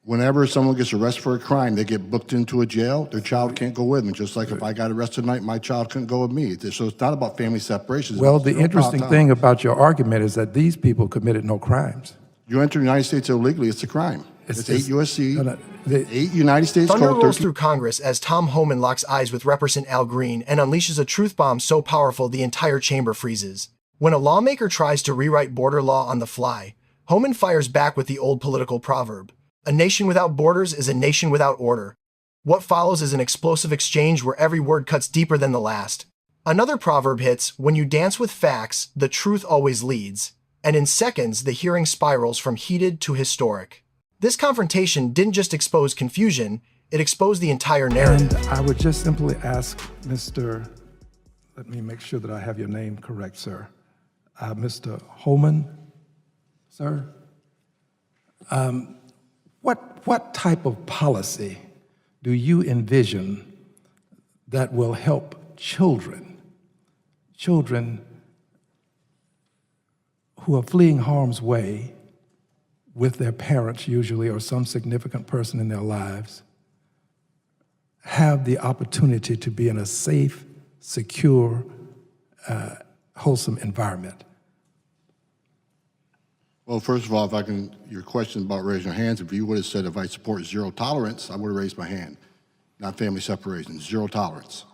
Whenever someone gets arrested for a crime, they get booked into a jail, their child can't go with them. Just like if I got arrested tonight, my child couldn't go with me. So it's not about family separation. Well, the interesting thing about your argument is that these people committed no crimes. You enter the United States illegally, it's a crime. It's 8 U.S.C., 8 United States Thunder Code rolls 13. through Congress as Tom Homan locks eyes with Representative Al Green and unleashes a truth bomb so powerful the entire chamber freezes. When a lawmaker tries to rewrite border law on the fly, Homan fires back with the old political proverb, "A nation without borders is a nation without order." What follows is an explosive exchange where every word cuts deeper than the last. Another proverb hits, "When you dance with facts, the truth always leads." And in seconds, the hearing spirals from heated to historic. This confrontation didn't just expose confusion, it exposed the entire narrative. And I would just simply ask Mr. Let me make sure that I have your name correct, sir. Mr. Homan, sir. What type of policy do you envision that will help children who are fleeing harm's way with their parents usually or some significant person in their lives have the opportunity to be in a safe, secure, wholesome environment? Well, first of all, if I can, your question about raising your hands, if you would have said if I support zero tolerance, I would have raised my hand, not family separation, zero tolerance.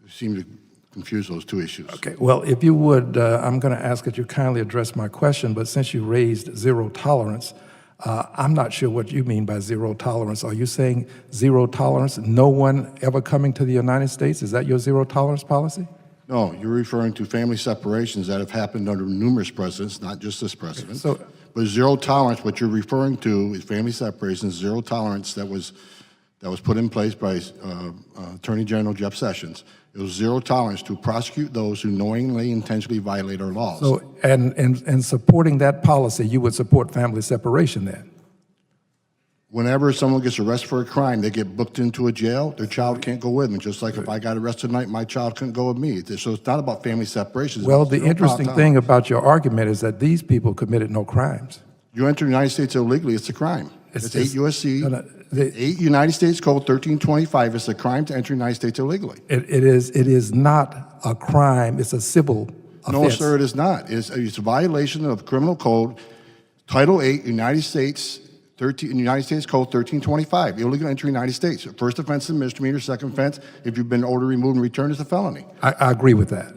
You seem to confuse those two issues. Okay, well, if you would, I'm going to ask that you kindly address my question, but since you raised zero tolerance, I'm not sure what you mean by zero tolerance. Are you saying zero tolerance, no one ever coming to the United States? Is that your zero tolerance policy? No, you're referring to family separations that have happened under numerous presidents, not just this president. Okay, but zero tolerance, what you're referring to is family separations, zero tolerance that was put in place by Attorney General Jeff Sessions. It was zero tolerance to prosecute those who knowingly, intentionally violate our laws. So, and supporting that policy, you would support family separation then? Whenever someone gets arrested for a crime, they get booked into a jail, their child can't go with them. Just like if I got arrested tonight, my child couldn't go with me. So it's not about family separation. Well, the interesting thing about your argument is that these people committed no crimes. You enter the United States illegally, it's a crime. It's 8 U.S.C., 8 United States Code 1325. It's a crime to enter the United States illegally. It is not a crime, it's a civil offense. No, sir, it is not. It's a violation of Criminal Code, Title 8, United States Code 1325, illegal entry in the United States. First offense is a misdemeanor, second offense, if you've been ordered removed and returned, is a felony. I agree with that.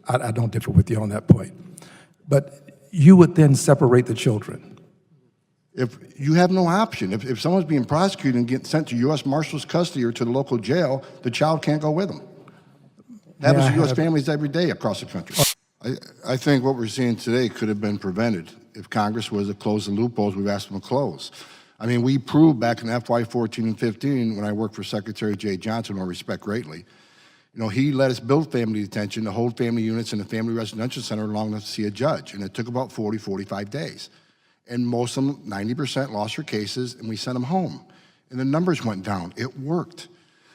I don't differ with you on that point. But you would then separate the children. If you have no option, if someone's being prosecuted and getting sent to U.S. Marshal's custody or to the local jail, the child can't go with them. Happens to U.S. families every day across the country. I think what we're seeing today could have been prevented if Congress was to close the loopholes we've asked them to close. I mean, we proved back in FY14 and 15 when I worked for Secretary Jay Johnson, who I respect greatly, he let us build family detention to hold family units in the family residential center long enough to see a judge. And it took about 40, 45 days. And most of them, 90% lost their cases, and we sent them home. And the numbers went down. It worked.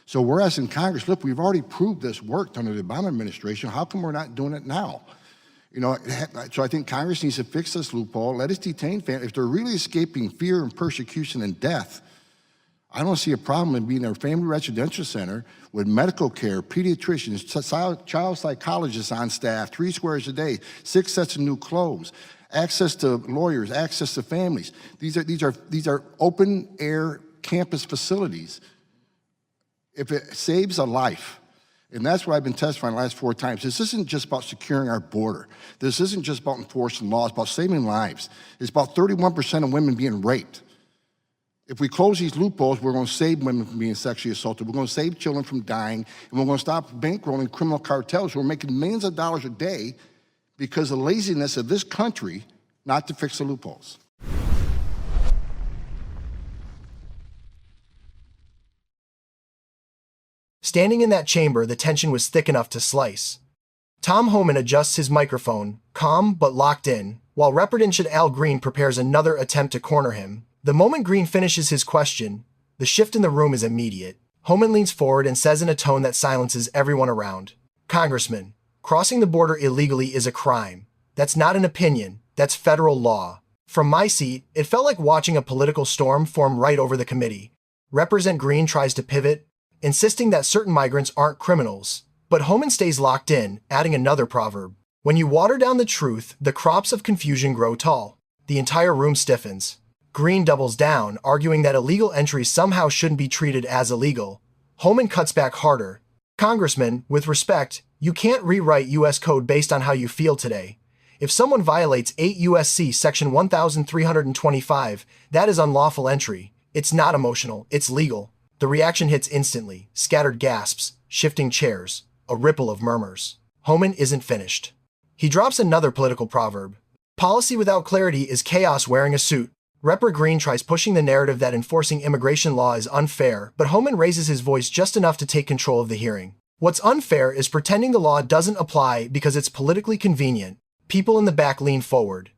So we're asking Congress, look, we've already proved this worked under the Obama administration. How come we're not doing it now? So I think Congress needs to fix this loophole. Let us detain families. If they're really escaping fear and persecution and death, I don't see a problem in being in a family residential center with medical care, pediatricians, child psychologists on staff, 3 squares a day, 6 sets of new clothes, access to lawyers, access to families. These are open air campus facilities. If it saves a life, and that's what I've been testifying the last 4 times. This isn't just about securing our border. This isn't just about enforcing laws, it's about saving lives. It's about 31% of women being raped. If we close these loopholes, we're going to save women from being sexually assaulted. We're going to save children from dying, and we're going to stop bankrolling criminal cartels who are making millions of dollars a day because of the laziness of this country not to fix the loopholes. Standing in that chamber, the tension was thick enough to slice. Tom Homan adjusts his microphone, calm but locked in, while Representative Al Green prepares another attempt to corner him. The moment Green finishes his question, the shift in the room is immediate. Homan leans forward and says in a tone that silences everyone around, "Congressman, crossing the border illegally is a crime. That's not an opinion, that's federal law. From my seat, it felt like watching a political storm form right over the committee. Representative Green tries to pivot, insisting that certain migrants aren't criminals. But Homan stays locked in, adding another proverb. When you water down the truth, the crops of confusion grow tall. The entire room stiffens. Green doubles down, arguing that illegal entries somehow shouldn't be treated as illegal. Homan cuts back harder. Congressman, with respect, you can't rewrite U.S. code based on how you feel today. If someone violates 8 U.S.C. section 1325, that is unlawful entry. It's not emotional, it's legal. The reaction hits instantly. Scattered gasps, shifting chairs, a ripple of murmurs. Homan isn't finished. He drops another political proverb. Policy without clarity is chaos wearing a suit. Representative Green tries pushing the narrative that enforcing immigration law is unfair, but Homan raises his voice just enough to take control of the hearing. What's unfair is pretending the law doesn't apply because it's politically convenient. People in the back lean forward.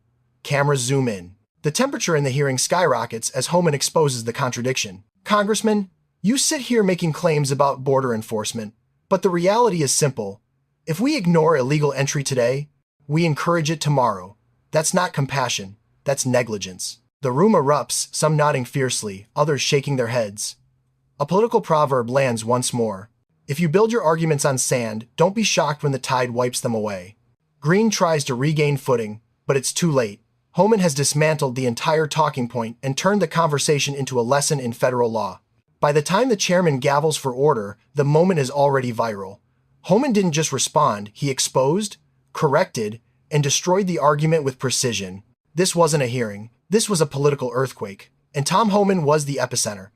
Cameras zoom in. The temperature in the hearing skyrockets as Homan exposes the contradiction. Congressman, you sit here making claims about border enforcement, but the reality is simple. If we ignore illegal entry today, we encourage it tomorrow. That's not compassion, that's negligence. The room erupts, some nodding fiercely, others shaking their heads. A political proverb lands once more. If you build your arguments on sand, don't be shocked when the tide wipes them away. Green tries to regain footing, but it's too late. Homan has dismantled the entire talking point and turned the conversation into a lesson in federal law. By the time the chairman gavels for order, the moment is already viral. Homan didn't just respond, he exposed, corrected, and destroyed the argument with precision. This wasn't a hearing. This was a political earthquake. And Tom Homan was the epicenter.